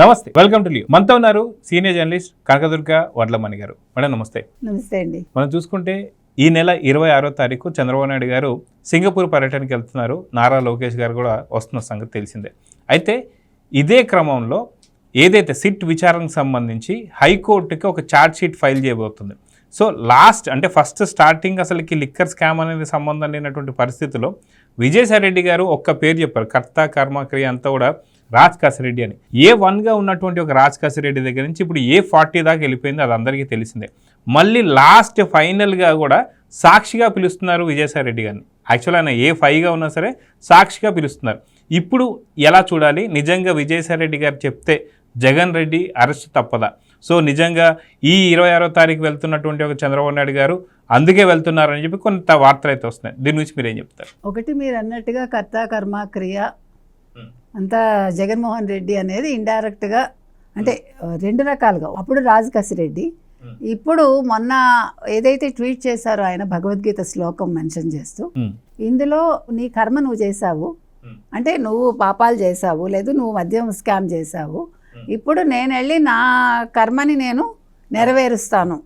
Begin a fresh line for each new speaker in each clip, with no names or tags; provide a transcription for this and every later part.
నమస్తే, welcome to live. మనతో ఉన్నారు సీనియర్ జర్నలిస్ట్ కనకదుర్గ వడ్లమణి గారు. మేడం నమస్తే.
నమస్తే అండి.
మనం చూసుకుంటే ఈ నెల 26వ తారీఖు చంద్రబాబు నాయుడు గారు సింగపూర్ పర్యటనకి వెళ్తున్నారు. నారా లోకేష్ గారు కూడా వస్తున్న సంగతి తెలిసిందే. అయితే ఇదే క్రమంలో ఏదైతే సిట్ విచారణకు సంబంధించి హైకోర్టుకి ఒక ఛార్జ్ షీట్ ఫైల్ చేయబోతుంది. సో ఫస్ట్ స్టార్టింగ్ అసలుకి లిక్కర్ స్కామ్ అనేది సంబంధం లేనటువంటి పరిస్థితిలో విజయసాయిరెడ్డి గారు ఒక్క పేరు చెప్పారు, కర్త కర్మక్రియ అంతా కూడా రాజ్ కాసిరెడ్డి అని. A1గా ఉన్నటువంటి ఒక రాజ్ కాసిరెడ్డి దగ్గర నుంచి ఇప్పుడు A40 దాకా వెళ్ళిపోయింది, అది అందరికీ తెలిసిందే. మళ్ళీ లాస్ట్ ఫైనల్గా కూడా సాక్షిగా పిలుస్తున్నారు విజయసాయిరెడ్డి గారిని. యాక్చువల్ ఆయన A5గా ఉన్నా సరే సాక్షిగా పిలుస్తున్నారు. ఇప్పుడు ఎలా చూడాలి? నిజంగా విజయసాయిరెడ్డి గారు చెప్తే జగన్ రెడ్డి అరెస్ట్ తప్పదా? సో నిజంగా ఈ 26వ తారీఖు వెళ్తున్నటువంటి ఒక చంద్రబాబు నాయుడు గారు అందుకే వెళ్తున్నారని చెప్పి కొంత వార్తలు అయితే వస్తున్నాయి. దీని గురించి మీరు ఏం చెప్తారు?
ఒకటి మీరు అన్నట్టుగా కర్త కర్మ క్రియ అంతా జగన్మోహన్ రెడ్డి అనేది ఇండైరెక్ట్గా అంటే రెండు రకాలుగా, అప్పుడు రాజ్ కాసిరెడ్డి, ఇప్పుడు మొన్న ఏదైతే ట్వీట్ చేశారో ఆయన భగవద్గీత శ్లోకం మెన్షన్ చేస్తూ, ఇందులో నీ కర్మ నువ్వు చేశావు అంటే నువ్వు పాపాలు చేశావు, లేదు నువ్వు మద్యం స్కామ్ చేశావు, ఇప్పుడు నేను వెళ్ళి నా కర్మని నేను నెరవేరుస్తాను,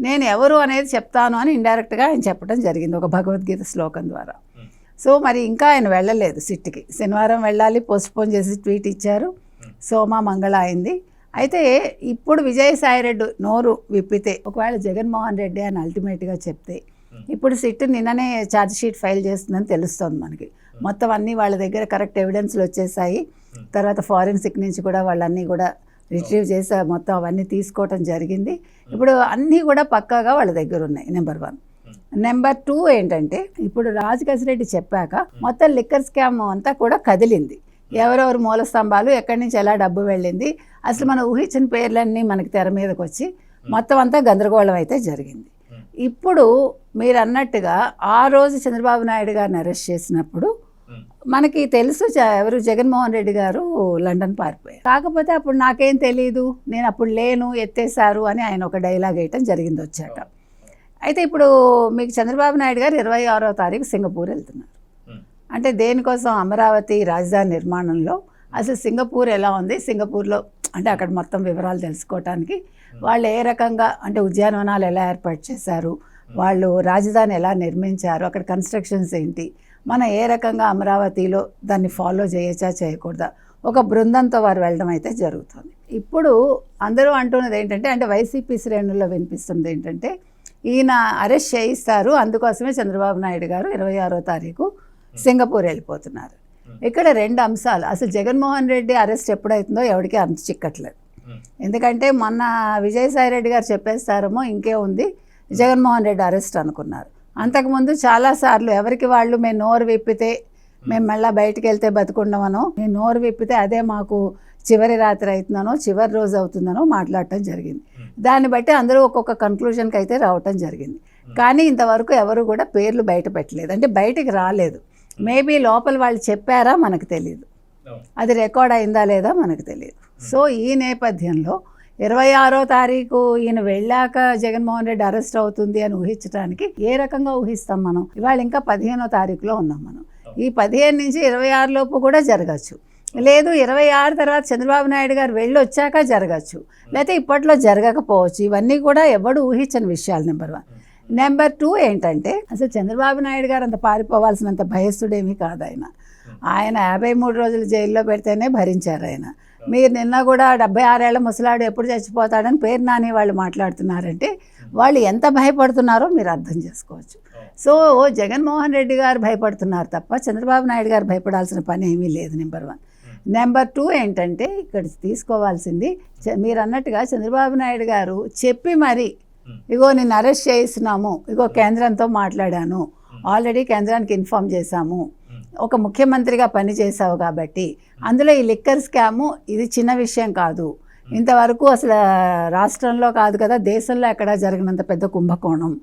నేను ఎవరు అనేది చెప్తాను అని ఇండైరెక్ట్గా ఆయన చెప్పడం జరిగింది ఒక భగవద్గీత శ్లోకం ద్వారా. సో మరి ఇంకా ఆయన వెళ్ళలేదు సిట్కి. శనివారం వెళ్ళాలి, పోస్ట్పోన్ చేసి ట్వీట్ ఇచ్చారు. సోమ మంగళ అయింది. అయితే ఇప్పుడు విజయసాయిరెడ్డి నోరు విప్పితే, ఒకవేళ జగన్మోహన్ రెడ్డి అని అల్టిమేట్గా చెప్తే, ఇప్పుడు సిట్ నిన్ననే ఛార్జ్ షీట్ ఫైల్ చేస్తుందని తెలుస్తుంది మనకి. మొత్తం అన్నీ వాళ్ళ దగ్గర కరెక్ట్ ఎవిడెన్స్లు వచ్చేసాయి. తర్వాత ఫారెన్సిక్ నుంచి కూడా వాళ్ళన్నీ కూడా రిట్రీవ్ చేసి మొత్తం అవన్నీ తీసుకోవటం జరిగింది. ఇప్పుడు అన్నీ కూడా పక్కాగా వాళ్ళ దగ్గర ఉన్నాయి. నెంబర్ 1. నెంబర్ 2 ఏంటంటే, ఇప్పుడు రాజ్ కాసిరెడ్డి చెప్పాక మొత్తం లిక్కర్ స్కామ్ అంతా కూడా కదిలింది. ఎవరెవరు మూల స్తంభాలు, ఎక్కడి నుంచి ఎలా డబ్బు వెళ్ళింది, అసలు మనం ఊహించిన పేర్లన్నీ మనకి తెర మీదకి వచ్చి మొత్తం అంతా గందరగోళం అయితే జరిగింది. ఇప్పుడు మీరు అన్నట్టుగా ఆ రోజు చంద్రబాబు నాయుడు గారిని అరెస్ట్ చేసినప్పుడు మనకి తెలుసు ఎవరు జగన్మోహన్ రెడ్డి గారు లండన్ పారిపోయారు. కాకపోతే అప్పుడు నాకేం తెలియదు, నేను అప్పుడు లేను, ఎత్తేసారు అని ఆయన ఒక డైలాగ్ వేయటం జరిగింది వచ్చాక. అయితే ఇప్పుడు మీకు చంద్రబాబు నాయుడు గారు 26వ తారీఖు సింగపూర్ వెళ్తున్నారు. అంటే దేనికోసం? అమరావతి రాజధాని నిర్మాణంలో అసలు సింగపూర్ ఎలా ఉంది, సింగపూర్లో అంటే అక్కడ మొత్తం వివరాలు తెలుసుకోవటానికి, వాళ్ళు ఏ రకంగా అంటే ఉద్యానవనాలు ఎలా ఏర్పాటు చేశారు, వాళ్ళు రాజధాని ఎలా నిర్మించారు, అక్కడ కన్స్ట్రక్షన్స్ ఏంటి, మనం ఏ రకంగా అమరావతిలో దాన్ని ఫాలో చేయొచ్చా చేయకూడదా, ఒక బృందంతో వారు వెళ్ళడం అయితే జరుగుతుంది. ఇప్పుడు అందరూ అంటున్నది ఏంటంటే, అంటే వైసీపీ శ్రేణుల్లో వినిపిస్తుంది ఏంటంటే, ఈయన అరెస్ట్ చేయిస్తారు, అందుకోసమే చంద్రబాబు నాయుడు గారు 26వ తారీఖు సింగపూర్ వెళ్ళిపోతున్నారు. ఇక్కడ 2 అంశాలు. అసలు జగన్మోహన్ రెడ్డి అరెస్ట్ ఎప్పుడైతుందో ఎవరికి అంత చిక్కట్లేదు. ఎందుకంటే మొన్న విజయసాయిరెడ్డి గారు చెప్పేస్తారేమో ఇంకే ఉంది జగన్మోహన్ రెడ్డి అరెస్ట్ అనుకున్నారు. అంతకుముందు చాలాసార్లు ఎవరికి వాళ్ళు మేము నోరు విప్పితే మేము మళ్ళీ బయటికి వెళ్తే బతుకుండమనో, మేము నోరు విప్పితే అదే మాకు చివరి రాత్రి అవుతుందనో, చివరి రోజు అవుతుందనో మాట్లాడటం జరిగింది. దాన్ని బట్టి అందరూ ఒక్కొక్క కన్క్లూజన్కి అయితే రావటం జరిగింది. కానీ ఇంతవరకు ఎవరు కూడా పేర్లు బయట పెట్టలేదు, అంటే బయటికి రాలేదు. మేబీ లోపల వాళ్ళు చెప్పారా మనకు తెలియదు, అది రికార్డ్ అయిందా లేదా మనకు తెలియదు. సో ఈ నేపథ్యంలో 26వ తారీఖు ఈయన వెళ్ళాక జగన్మోహన్ రెడ్డి అరెస్ట్ అవుతుంది అని ఊహించడానికి ఏ రకంగా ఊహిస్తాం మనం? ఇవాళ ఇంకా 15వ తారీఖులో ఉన్నాం మనం. ఈ 15 నుంచి 26 లోపు కూడా జరగచ్చు, లేదు 26 తర్వాత చంద్రబాబు నాయుడు గారు వెళ్ళి వచ్చాక జరగచ్చు, లేకపోతే ఇప్పట్లో జరగకపోవచ్చు. ఇవన్నీ కూడా ఎవడు ఊహించని విషయాలు. నెంబర్ 1. నెంబర్ 2 ఏంటంటే, అసలు చంద్రబాబు నాయుడు గారు అంత పారిపోవాల్సినంత భయస్థుడేమీ కాదు. ఆయన 53 రోజులు జైల్లో పెడితేనే భరించారు ఆయన. మీరు నిన్న కూడా 76 ఏళ్ల ముసలాడు ఎప్పుడు చచ్చిపోతాడని పేరు నాని వాళ్ళు మాట్లాడుతున్నారంటే వాళ్ళు ఎంత భయపడుతున్నారో మీరు అర్థం చేసుకోవచ్చు. సో జగన్మోహన్ రెడ్డి గారు భయపడుతున్నారు తప్ప చంద్రబాబు నాయుడు గారు భయపడాల్సిన పని ఏమీ లేదు. నెంబర్ 1. నెంబర్ 2 ఏంటంటే, ఇక్కడ తీసుకోవాల్సింది మీరు అన్నట్టుగా చంద్రబాబు నాయుడు గారు చెప్పి మరి ఇగో నిన్ను అరెస్ట్ చేయిస్తున్నాము, ఇగో కేంద్రంతో మాట్లాడాను, ఆల్రెడీ కేంద్రానికి ఇన్ఫామ్ చేశాము, ఒక ముఖ్యమంత్రిగా పనిచేసావు కాబట్టి అందులో ఈ లిక్కర్ స్కాము ఇది చిన్న విషయం కాదు, ఇంతవరకు అసలు రాష్ట్రంలో కాదు కదా దేశంలో ఎక్కడా జరిగినంత పెద్ద కుంభకోణం,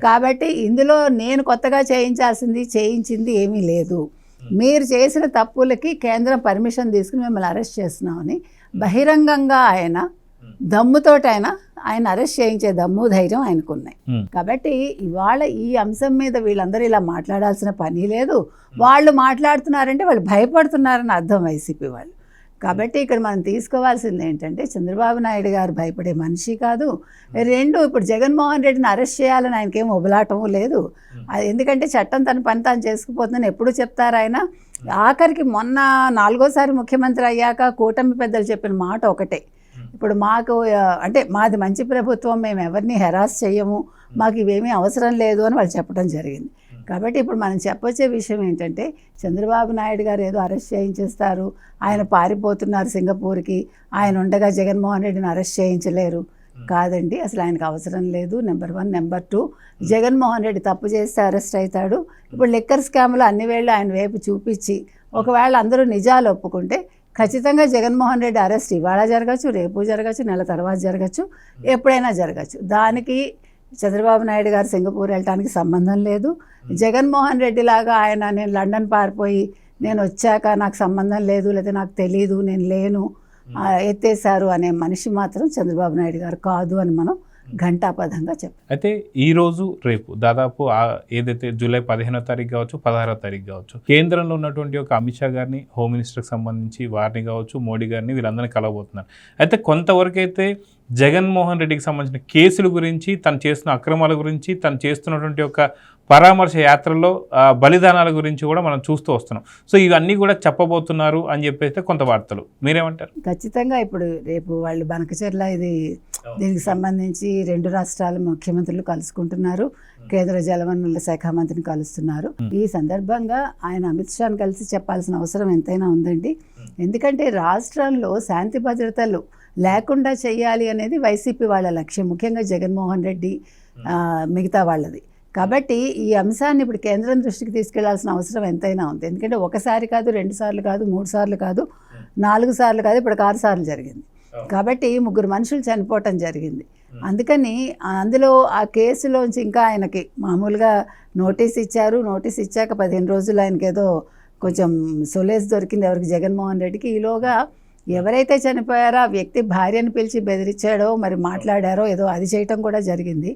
కాబట్టి ఇందులో నేను కొత్తగా చేయించింది ఏమీ లేదు, మీరు చేసిన తప్పులకి కేంద్రం పర్మిషన్ తీసుకుని మిమ్మల్ని అరెస్ట్ చేస్తున్నామని బహిరంగంగా ఆయన దమ్ముతోటైనా ఆయన అరెస్ట్ చేయించే దమ్ము ధైర్యం ఆయనకున్నాయి. కాబట్టి ఇవాళ ఈ అంశం మీద వీళ్ళందరూ ఇలా మాట్లాడాల్సిన పని లేదు. వాళ్ళు మాట్లాడుతున్నారంటే వాళ్ళు భయపడుతున్నారని అర్థం వైసీపీ వాళ్ళు. కాబట్టి ఇక్కడ మనం తీసుకోవాల్సింది ఏంటంటే చంద్రబాబు నాయుడు గారు భయపడే మనిషి కాదు. రెండు, ఇప్పుడు జగన్మోహన్ రెడ్డిని అరెస్ట్ చేయాలని ఆయనకేం ఉబలాటం లేదు. ఎందుకంటే చట్టం తన పని తాను చేసుకుపోతుందని ఎప్పుడు చెప్తారు ఆయన. ఆఖరికి మొన్న 4వ సారి ముఖ్యమంత్రి అయ్యాక కూటమి పెద్దలు చెప్పిన మాట ఒకటే, ఇప్పుడు మాకు అంటే మాది మంచి ప్రభుత్వం, మేము ఎవరిని హెరాస్ చేయము, మాకు ఇవేమీ అవసరం లేదు అని వాళ్ళు చెప్పడం జరిగింది. కాబట్టి ఇప్పుడు మనం చెప్పొచ్చే విషయం ఏంటంటే చంద్రబాబు నాయుడు గారు ఏదో అరెస్ట్ చేయించేస్తారు, ఆయన పారిపోతున్నారు సింగపూర్కి, ఆయన ఉండగా జగన్మోహన్ రెడ్డిని అరెస్ట్ చేయించలేరు. కాదండి, అసలు ఆయనకు అవసరం లేదు. నెంబర్ 1. నెంబర్ 2, జగన్మోహన్ రెడ్డి తప్పు చేస్తే అరెస్ట్ అవుతాడు. ఇప్పుడు లిక్కర్ స్కామ్లో అన్ని వేళ్ళు ఆయన వైపు చూపించి ఒకవేళ అందరూ నిజాలు ఒప్పుకుంటే ఖచ్చితంగా జగన్మోహన్ రెడ్డి అరెస్ట్ ఇవాళ జరగచ్చు, రేపు జరగచ్చు, నెల తర్వాత జరగచ్చు, ఎప్పుడైనా జరగచ్చు. దానికి చంద్రబాబు నాయుడు గారు సింగపూర్ వెళ్ళటానికి సంబంధం లేదు. జగన్మోహన్ రెడ్డి లాగా ఆయన నేను లండన్ పారిపోయి నేను వచ్చాక నాకు సంబంధం లేదు, లేదా నాకు తెలీదు, నేను లేను, ఎత్తేసారు అనే మనిషి మాత్రం చంద్రబాబు నాయుడు గారు కాదు అని మనం ఘంటాపథంగా చెప్పాలి.
అయితే ఈ రోజు రేపు దాదాపు ఏదైతే జూలై 15వ తారీఖు కావచ్చు, 16వ తారీఖు కావచ్చు, కేంద్రంలో ఉన్నటువంటి ఒక అమిత్ షా గారిని, హోమ్ మినిస్టర్కి సంబంధించి వారిని కావచ్చు, మోడీ గారిని, వీళ్ళందరినీ కలవబోతున్నారు. అయితే కొంతవరకు అయితే జగన్మోహన్ రెడ్డికి సంబంధించిన కేసుల గురించి, తను చేస్తున్న అక్రమాల గురించి, తను చేస్తున్నటువంటి ఒక పరామర్శ యాత్రలో బలిదానాల గురించి కూడా మనం చూస్తూ వస్తున్నాం. సో ఇవన్నీ కూడా చెప్పబోతున్నారు అని చెప్పేస్తే కొంత వార్తలు, మీరేమంటారు?
ఖచ్చితంగా ఇప్పుడు రేపు వాళ్ళు బనకచెర్ల దీనికి సంబంధించి 2 రాష్ట్రాల ముఖ్యమంత్రులు కలుసుకుంటున్నారు, కేంద్ర జలవనరుల శాఖ మంత్రిని కలుస్తున్నారు. ఈ సందర్భంగా ఆయన అమిత్ షాను కలిసి చెప్పాల్సిన అవసరం ఎంతైనా ఉందండి. ఎందుకంటే రాష్ట్రంలో శాంతి భద్రతలు లేకుండా చేయాలి అనేది వైసీపీ వాళ్ళ లక్ష్యం, ముఖ్యంగా జగన్మోహన్ రెడ్డి మిగతా వాళ్ళది. కాబట్టి ఈ అంశాన్ని ఇప్పుడు కేంద్రం దృష్టికి తీసుకెళ్లాల్సిన అవసరం ఎంతైనా ఉంది. ఎందుకంటే 1 సారి కాదు, 2 సార్లు కాదు, 3 సార్లు కాదు, 4 సార్లు కాదు, ఇప్పుడు 6 సార్లు జరిగింది. కాబట్టి 3 మనుషులు చనిపోవటం జరిగింది. అందుకని అందులో ఆ కేసులోంచి ఇంకా ఆయనకి మామూలుగా నోటీస్ ఇచ్చారు. నోటీస్ ఇచ్చాక 15 రోజులు ఆయనకి ఏదో కొంచెం సొలేస్ దొరికింది ఎవరికి, జగన్మోహన్ రెడ్డికి. ఈలోగా ఎవరైతే చనిపోయారో ఆ వ్యక్తి భార్యను పిలిచి బెదిరించాడో మరి మాట్లాడారో ఏదో అది చేయటం కూడా జరిగింది.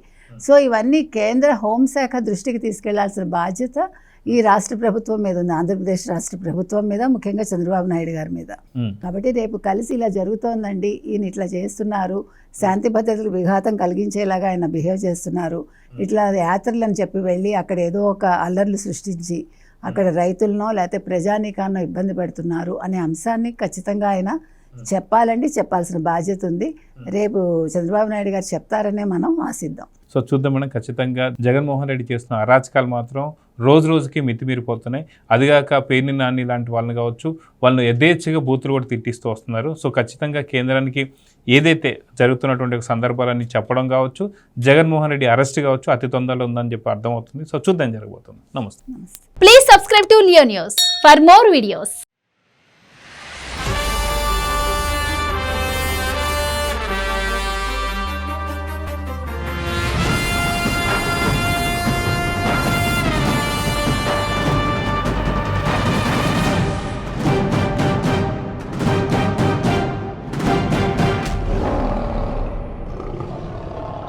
సో ఇవన్నీ కేంద్ర హోంశాఖ దృష్టికి తీసుకెళ్లాల్సిన బాధ్యత ఈ రాష్ట్ర ప్రభుత్వం మీద ఉంది, ఆంధ్రప్రదేశ్ రాష్ట్ర ప్రభుత్వం మీద, ముఖ్యంగా చంద్రబాబు నాయుడు గారి మీద. కాబట్టి రేపు కలిసి ఇలా జరుగుతోందండి, ఈయన ఇట్లా చేస్తున్నారు, శాంతి భద్రతలకు విఘాతం కలిగించేలాగా ఆయన బిహేవ్ చేస్తున్నారు, ఇట్లా యాత్రలను చెప్పి వెళ్ళి అక్కడ ఏదో ఒక అల్లర్లు సృష్టించి అక్కడ రైతులనో లేకపోతే ప్రజానీకాన్నో ఇబ్బంది పెడుతున్నారు అనే అంశాన్ని ఖచ్చితంగా ఆయన చెప్పాలండి, చెప్పాల్సిన బాధ్యత ఉంది. రేపు చంద్రబాబు నాయుడు గారు చెప్తారనే మనం ఆశిద్దాం.
సో చూద్దాం మేడం, ఖచ్చితంగా జగన్మోహన్ రెడ్డి చేస్తున్న అరాచకాలు మాత్రం రోజు రోజుకి మితిమీరిపోతున్నాయి. అదిగాక పేర్ని నాని లాంటి వాళ్ళని కావచ్చు, వాళ్ళని యథేచ్ఛగా బూతులు కూడా తిట్టిస్తూ వస్తున్నారు. సో ఖచ్చితంగా కేంద్రానికి ఏదైతే జరుగుతున్నటువంటి సందర్భాలన్నీ చెప్పడం కావచ్చు, జగన్మోహన్ రెడ్డి అరెస్ట్ కావచ్చు అతి తొందరలో ఉందని చెప్పి అర్థమవుతుంది. సో చూద్దాం జరగబోతుంది. నమస్తే.
Please subscribe to Leo news for more videos.